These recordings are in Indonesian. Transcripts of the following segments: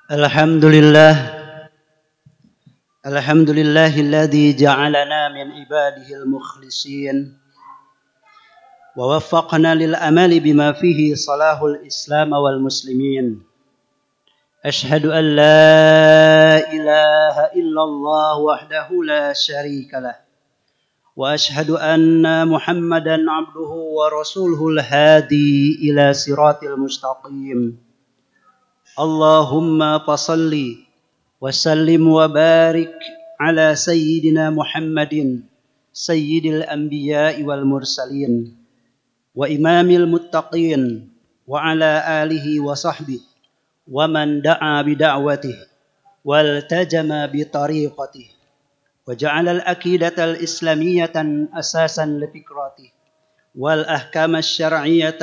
Alhamdulillah, alhamdulillahilladzi ja'alana min ibadihil mukhlisin wa waffaqna lil amali bima fihi salahul islam wal muslimin. Ashhadu an la ilaha illallah wahdahu la syarika lah wa ashhadu anna Muhammadan abduhu wa rasuluhul hadi ila siratil mustaqim. Allahumma fasalli وسلم وبارك على سيدنا محمد سيد الأنبياء والمرسلين وإمام المتقين وعلى آله وصحبه ومن دعا بدعوته والتزم بطريقته وجعل العقيدة الإسلامية أساسا لفكرته والأحكام الشرعية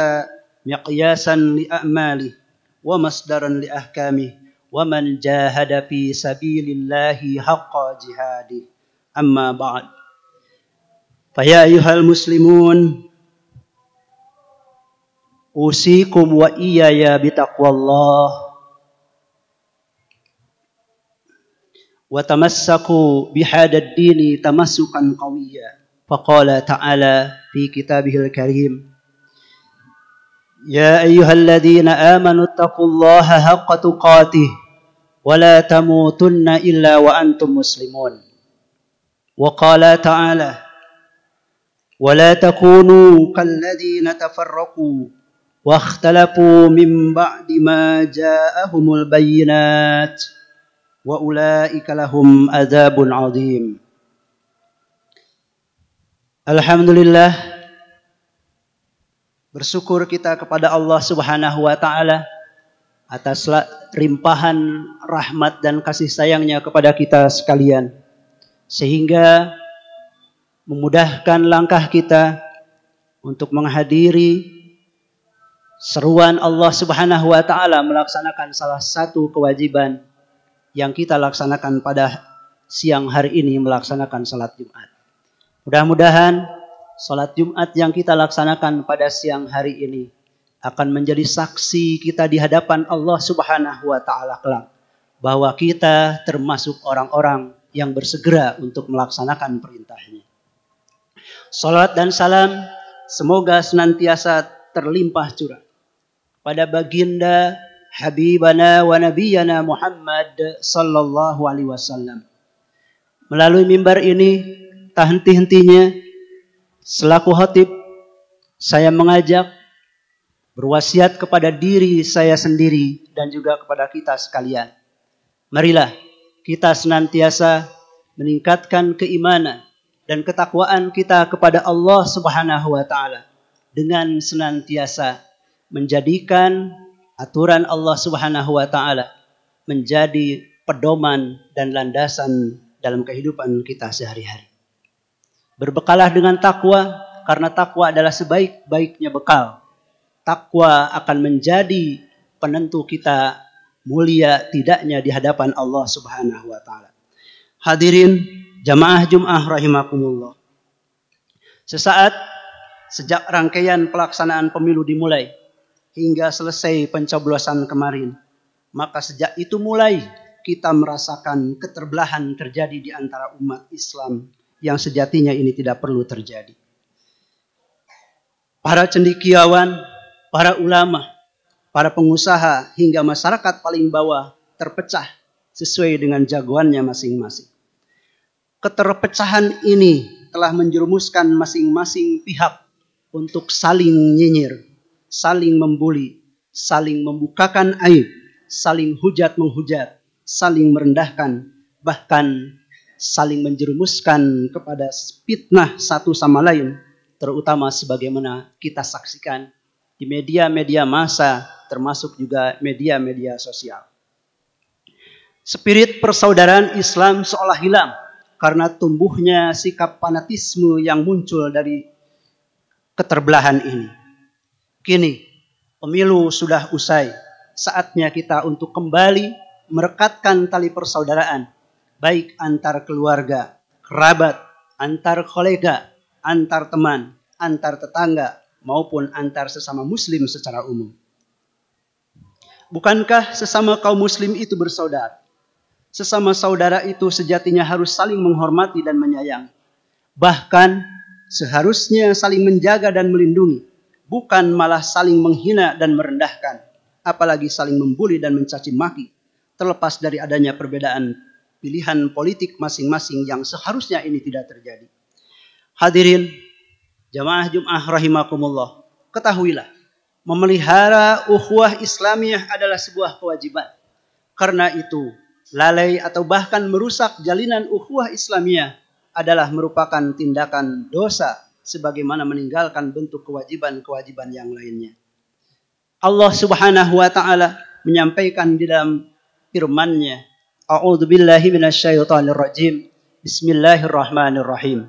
مقياسا لأعماله ومصدرا لأحكامه ومن جاهد في سبيل الله حق جهاده أما بعد فيا أيها المسلمون أوصيكم وإياي بتقوى الله وتمسكوا بهذا الدين تمسكا قويا فقال تعالى في كتابه الكريم يا أيها الذين آمنوا اتقوا الله حق تقاته ولا تموتن إلا وأنتم مسلمون وقال تعالى ولا تكونوا كالذين تفرقوا واختلفوا من بعد ما جاءهم البينات وأولئك لهم عذاب عظيم. Alhamdulillah, bersyukur kita kepada Allah Subhanahu wa taala atas limpahan rahmat dan kasih sayangnya kepada kita sekalian, sehingga memudahkan langkah kita untuk menghadiri seruan Allah Subhanahu wa taala melaksanakan salah satu kewajiban yang kita laksanakan pada siang hari ini, melaksanakan salat Jumat. Mudah-mudahan salat Jumat yang kita laksanakan pada siang hari ini akan menjadi saksi kita di hadapan Allah Subhanahu wa taala kelak bahwa kita termasuk orang-orang yang bersegera untuk melaksanakan perintahnya. Salat dan salam semoga senantiasa terlimpah curah pada baginda Habibana wa Nabiyana Muhammad sallallahu alaihi wasallam. Melalui mimbar ini tak henti-hentinya selaku khatib saya mengajak, berwasiat kepada diri saya sendiri dan juga kepada kita sekalian. Marilah kita senantiasa meningkatkan keimanan dan ketakwaan kita kepada Allah Subhanahu wa taala dengan senantiasa menjadikan aturan Allah Subhanahu wa taala menjadi pedoman dan landasan dalam kehidupan kita sehari-hari. Berbekalah dengan takwa, karena takwa adalah sebaik-baiknya bekal. Takwa akan menjadi penentu kita mulia tidaknya di hadapan Allah Subhanahu wa taala. Hadirin jamaah Jumat rahimakumullah. Sesaat sejak rangkaian pelaksanaan pemilu dimulai hingga selesai pencoblosan kemarin, maka sejak itu mulai kita merasakan keterbelahan terjadi di antara umat Islam yang sejatinya ini tidak perlu terjadi. Para cendekiawan, para ulama, para pengusaha, hingga masyarakat paling bawah terpecah sesuai dengan jagoannya masing-masing. Keterpecahan ini telah menjerumuskan masing-masing pihak untuk saling nyinyir, saling membuli, saling membukakan aib, saling hujat-menghujat, saling merendahkan, bahkan saling menjerumuskan kepada fitnah satu sama lain, terutama sebagaimana kita saksikan di media-media massa, termasuk juga media-media sosial. Spirit persaudaraan Islam seolah hilang karena tumbuhnya sikap fanatisme yang muncul dari keterbelahan ini. Kini pemilu sudah usai, saatnya kita untuk kembali merekatkan tali persaudaraan, baik antar keluarga, kerabat, antar kolega, antar teman, antar tetangga, maupun antar sesama muslim secara umum. Bukankah sesama kaum muslim itu bersaudara? Sesama saudara itu sejatinya harus saling menghormati dan menyayangi. Bahkan seharusnya saling menjaga dan melindungi. Bukan malah saling menghina dan merendahkan. Apalagi saling membuli dan mencaci maki. Terlepas dari adanya perbedaan pilihan politik masing-masing yang seharusnya ini tidak terjadi. Hadirin jamaah Jum'ah rahimakumullah. Ketahuilah, memelihara ukhuwah Islamiyah adalah sebuah kewajiban. Karena itu, lalai atau bahkan merusak jalinan ukhuwah Islamiyah adalah merupakan tindakan dosa sebagaimana meninggalkan bentuk kewajiban-kewajiban yang lainnya. Allah Subhanahu wa taala menyampaikan di dalam firman-Nya, A'udzubillahi minasyaitonir rajim. Bismillahirrahmanirrahim.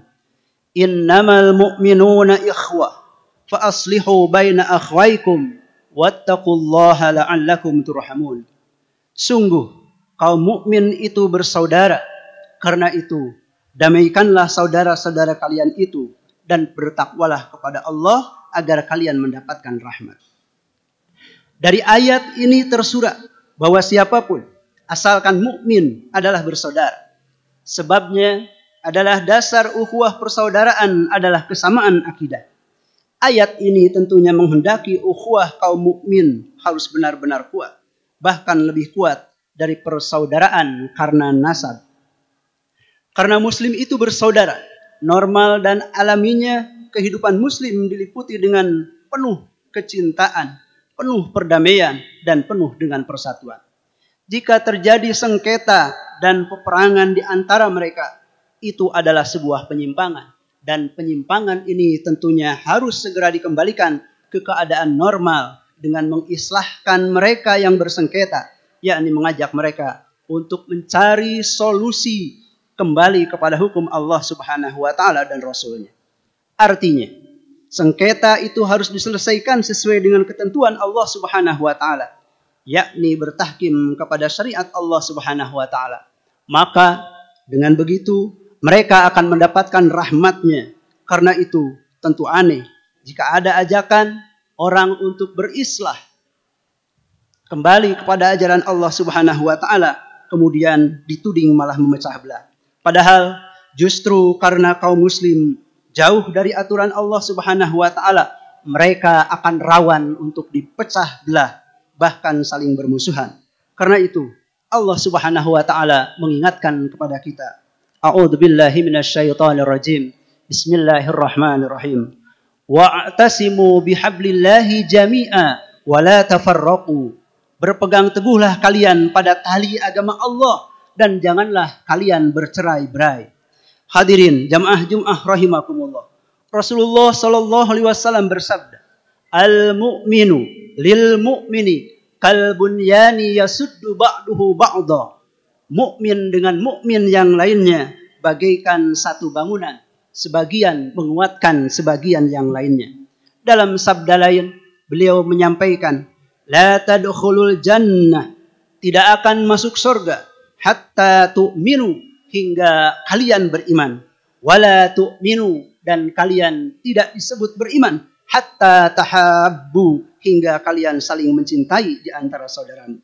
Innamal mu'minuna ikhwah fa aslihu baina akhwaykum wattaqullaha la'allakum turhamun. Sungguh kaum mukmin itu bersaudara. Karena itu, damaikanlah saudara-saudara kalian itu dan bertakwalah kepada Allah agar kalian mendapatkan rahmat. Dari ayat ini tersurat bahwa siapapun asalkan mukmin adalah bersaudara. Sebabnya adalah dasar ukhuwah persaudaraan adalah kesamaan akidah. Ayat ini tentunya menghendaki ukhuwah kaum mukmin harus benar-benar kuat, bahkan lebih kuat dari persaudaraan karena nasab. Karena muslim itu bersaudara, normal dan alaminya kehidupan muslim diliputi dengan penuh kecintaan, penuh perdamaian, dan penuh dengan persatuan. Jika terjadi sengketa dan peperangan di antara mereka, itu adalah sebuah penyimpangan. Dan penyimpangan ini tentunya harus segera dikembalikan ke keadaan normal dengan mengislahkan mereka yang bersengketa, yakni mengajak mereka untuk mencari solusi kembali kepada hukum Allah Subhanahu wa taala dan Rasul-Nya. Artinya, sengketa itu harus diselesaikan sesuai dengan ketentuan Allah Subhanahu wa taala, yakni bertahkim kepada syariat Allah Subhanahu wa taala. Maka dengan begitu mereka akan mendapatkan rahmat-Nya. Karena itu tentu aneh jika ada ajakan orang untuk berislah kembali kepada ajaran Allah Subhanahu wa taala kemudian dituding malah memecah belah. Padahal justru karena kaum muslim jauh dari aturan Allah Subhanahu wa taala, mereka akan rawan untuk dipecah belah, bahkan saling bermusuhan. Karena itu Allah Subhanahu wa taala mengingatkan kepada kita, A'udzubillahi minasyaitonir rajim. Bismillahirrahmanirrahim. Wa'tasimu bihablillahi jami'a wa la tafarraqu. Berpegang teguhlah kalian pada tali agama Allah dan janganlah kalian bercerai-berai. Hadirin jamaah Jum'ah rahimakumullah. Rasulullah sallallahu alaihi wasallam bersabda, Al-mu'minu lil mu'mini kal bunyani yasuddu ba'duhu ba'dha. Mukmin dengan mukmin yang lainnya bagaikan satu bangunan, sebagian menguatkan sebagian yang lainnya. Dalam sabda lain, beliau menyampaikan, La tadkhulul jannah, tidak akan masuk surga hatta tu'minu, hingga kalian beriman. Wala tu'minu, dan kalian tidak disebut beriman hatta tahabbu, hingga kalian saling mencintai di antara saudaramu.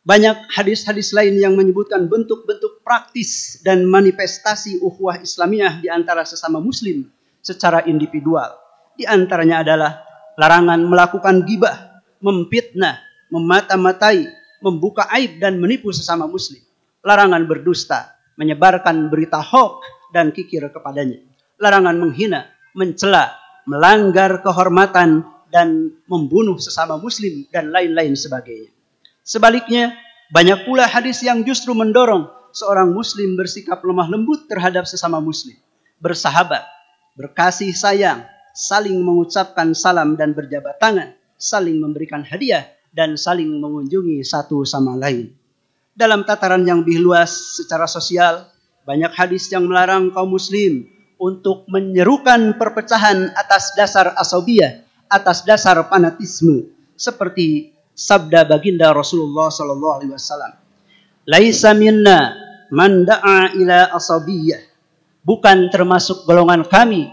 Banyak hadis-hadis lain yang menyebutkan bentuk-bentuk praktis dan manifestasi ukhuwah Islamiyah di antara sesama muslim secara individual. Di antaranya adalah larangan melakukan ghibah, memfitnah, memata-matai, membuka aib dan menipu sesama muslim. Larangan berdusta, menyebarkan berita hoax dan kikir kepadanya. Larangan menghina, mencela, melanggar kehormatan dan membunuh sesama muslim dan lain-lain sebagainya. Sebaliknya, banyak pula hadis yang justru mendorong seorang muslim bersikap lemah lembut terhadap sesama muslim, bersahabat, berkasih sayang, saling mengucapkan salam dan berjabat tangan, saling memberikan hadiah, dan saling mengunjungi satu sama lain. Dalam tataran yang lebih luas secara sosial, banyak hadis yang melarang kaum muslim untuk menyerukan perpecahan atas dasar asabiyah, atas dasar fanatisme, seperti sabda baginda Rasulullah sallallahu alaihi wasallam, "Laisa minna man da'a ila asabiyah." Bukan termasuk golongan kami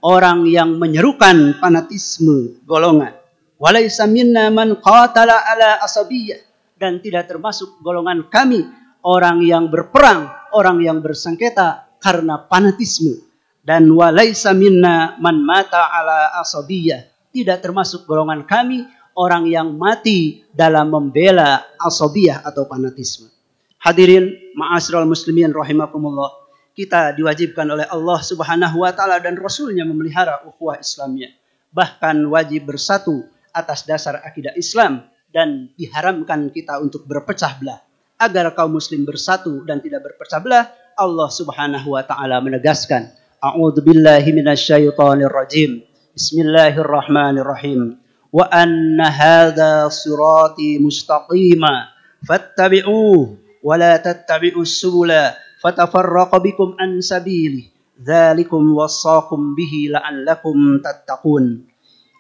orang yang menyerukan fanatisme golongan. Walaysa minna man qatala ala asabiyyah, dan tidak termasuk golongan kami orang yang berperang, orang yang bersengketa karena fanatisme. Dan walaysa minna man mata ala asabiyyah, tidak termasuk golongan kami orang yang mati dalam membela asabiyah atau fanatisme. Hadirin ma'asyiral muslimin rahimakumullah, kita diwajibkan oleh Allah Subhanahu wa taala dan Rasulnya memelihara ukhuwah Islamiyah. Bahkan wajib bersatu atas dasar akidah Islam, dan diharamkan kita untuk berpecah belah. Agar kaum muslim bersatu dan tidak berpecah belah, Allah Subhanahu wa taala menegaskan, A'udzubillahi minasyaitonir rajim. Bismillahirrahmanirrahim. Wa anna hadza sirati mustaqima fattabi'uhu wa la tattabi'us subula fatafarraqa bikum an sabilihi. Dzalikum wassaqum bihi la'allakum tattaqun.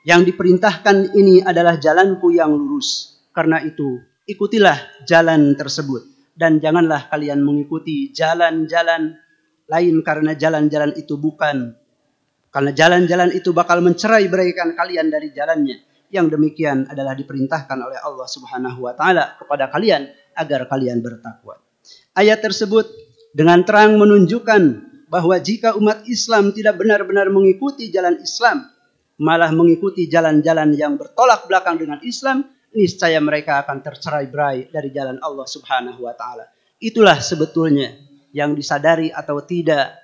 Yang diperintahkan ini adalah jalanku yang lurus. Karena itu, ikutilah jalan tersebut. Dan janganlah kalian mengikuti jalan-jalan lain, karena jalan-jalan itu bukan. Karena jalan-jalan itu bakal mencerai-beraikan kalian dari jalannya. Yang demikian adalah diperintahkan oleh Allah Subhanahu wa taala kepada kalian agar kalian bertakwa. Ayat tersebut dengan terang menunjukkan bahwa jika umat Islam tidak benar-benar mengikuti jalan Islam, malah mengikuti jalan-jalan yang bertolak belakang dengan Islam, niscaya mereka akan tercerai-berai dari jalan Allah Subhanahu wa taala. Itulah sebetulnya yang disadari atau tidak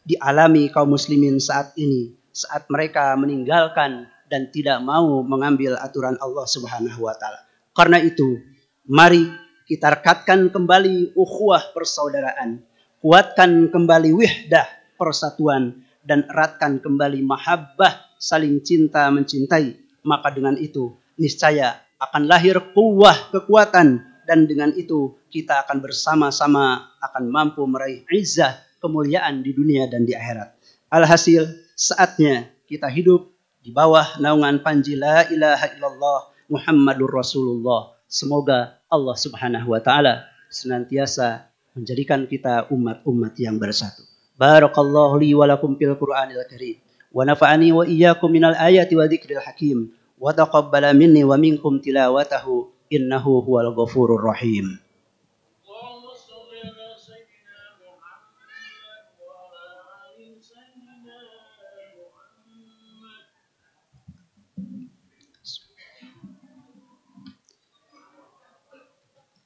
dialami kaum muslimin saat ini, saat mereka meninggalkan dan tidak mau mengambil aturan Allah Subhanahu wa taala. Karena itu, mari kita rekatkan kembali ukhuwah persaudaraan, kuatkan kembali wihdah persatuan, dan eratkan kembali mahabbah saling cinta mencintai. Maka dengan itu niscaya akan lahir kuwah kekuatan, dan dengan itu kita akan bersama-sama akan mampu meraih izzah kemuliaan di dunia dan di akhirat. Alhasil saatnya kita hidup di bawah naungan panji la ilaha illallah Muhammadur Rasulullah. Semoga Allah Subhanahu wa taala senantiasa menjadikan kita umat-umat yang bersatu. Barakallahu li wa lakum fil Qur'anil Karim. Wa nafa'ani wa iyyakum minal ayati wa dzikril hakim. Wa taqabbala minni wa minkum tilawatahu innahu huwal ghafurur rahim.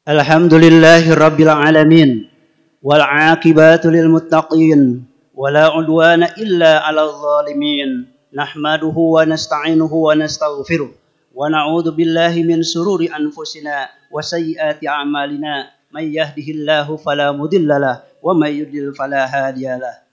Alhamdulillahi rabbil alamin. Wal 'aqibatu lil muttaqin. Wala 'udwana illa 'alal zalimin. Nahmaduhu wa nasta'inuhu wa nastaghfiruh. Wa na'udzu billahi min sururi anfusina wa sayyiati a'malina. May yahdihillahu fala mudilla lahu wa may yudlil fala hadiya lahu.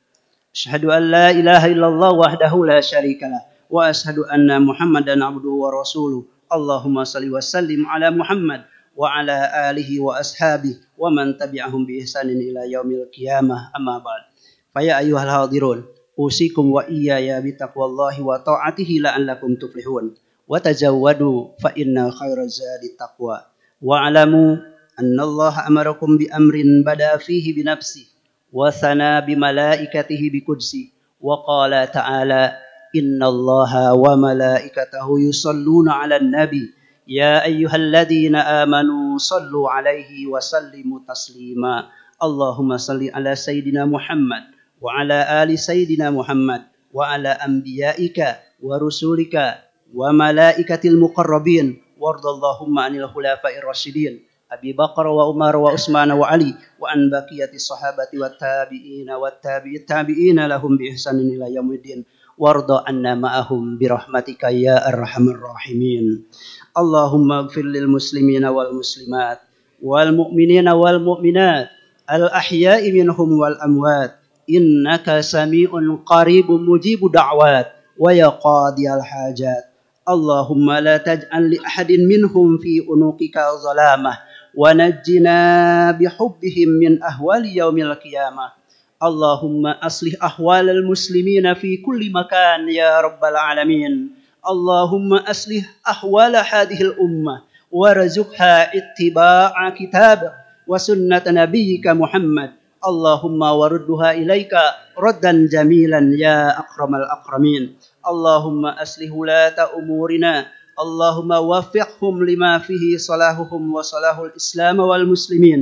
Asyhadu an la ilaha illallah wahdahu la syarika lahu wa asyhadu anna Muhammadan 'abduhu wa rasuluh. Allahumma shalli wa sallim ala Muhammad wa ala alihi wa ashabihi wa man tabi'ahum bi ihsanin ila yaumil qiyamah, amma ba'd. Fa ya ayyuhal hadirun, usikum wa iyaya bi taqwallahi wa ta'atihi la'allakum tuflihun. Wa tajawwadu fa inna khairaz zadi taqwa. Wa alamu anna Allah amarakum bi amrin bada fihi bi nafsi wa thana bi malaikatihi bi qudsi wa qala ta'ala innallaha wa malaikatahu yusalluna 'alan nabi ya ayyuhalladzina amanu sallu 'alaihi wa sallimu taslima. Allahumma salli ala sayyidina Muhammad wa ala ali sayyidina Muhammad wa ala anbiya'ika wa rusulika wa malaikatil muqarrabin wardallahumma 'anil khulafa'ir rasyidin Abi Bakar wa Umar wa Utsman wa Ali wa an baqiyatis sahabati wat tabi'ina wat tabi'ina lahum bi ihsanin ila yaumiddin warda anna ma'ahum bi rahmatika ya arhamar rahimin. Allahumma ighfir lil muslimina wal muslimat wal mu'minina wal mu'minat al ahya'i minhum wal amwat innaka sami'un qaribun mujibu da'wat wa ya qadiyal hajat. Allahumma la taj'al li ahadin minhum fi unuqika zalamah wa najjina bihubbihim min ahwali yaumil qiyamah. Allahumma aslih ahwalal muslimina fi kulli makan ya rabbal alamin. Allahumma aslih ahwala hadhil ummah warzuqha ittiba'a kitab wa sunnat nabiyyika Muhammad. Allahumma warudduha ilaika raddan jamilan ya akramal akramin. Allahumma aslih ulata umurina. اللهم وفقهم لما فيه صلاحهم وصلاح الإسلام والمسلمين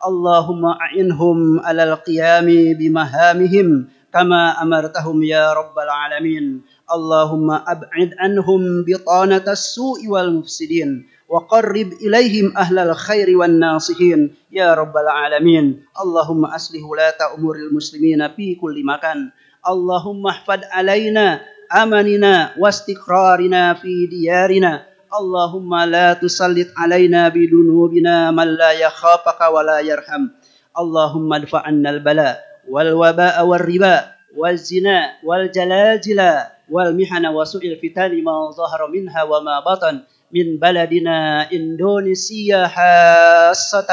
اللهم أعنهم على القيام بمهامهم كما أمرتهم يا رب العالمين اللهم أبعد عنهم بطانة السوء والمفسدين وقرب إليهم أهل الخير والناصحين يا رب العالمين اللهم أصلح ولاة أمور المسلمين في كل مكان اللهم احفظ علينا أمننا واستقرارنا في ديارنا اللهم لا تسلط علينا بذنوبنا من لا يخافك ولا يرحم اللهم ادفع عنا البلاء والوباء والربا والزنا والجلاجل والمحن وسوء الفتن ما ظهر منها وما بطن من بلدنا إندونيسيا حاسة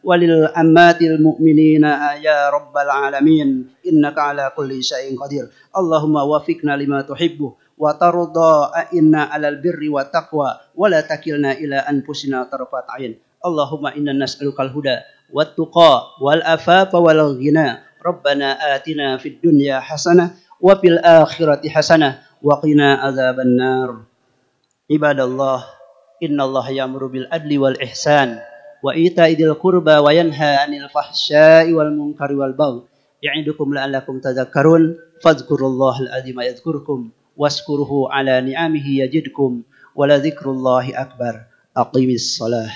وللأمات المؤمنين يا رب العالمين إنك على كل شيء قدير اللهم وفقنا لما تحبه وترضى إنا على البر والتقوى ولا تكلنا إلى أنفسنا طرفة عين اللهم إنا نسألك الهدى والتقى والعفاف والغنى ربنا آتنا في الدنيا حسنة وفي الآخرة حسنة وقنا عذاب النار عباد الله إن الله يأمر بالعدل والإحسان وإيتاء ذي القربى وينهى عن الفحشاء والمنكر والبغي يعظكم لعلكم تذكرون فاذكروا الله العظيم يذكركم واشكروه على نعمه يزدكم ولذكر الله أكبر أقيموا الصلاة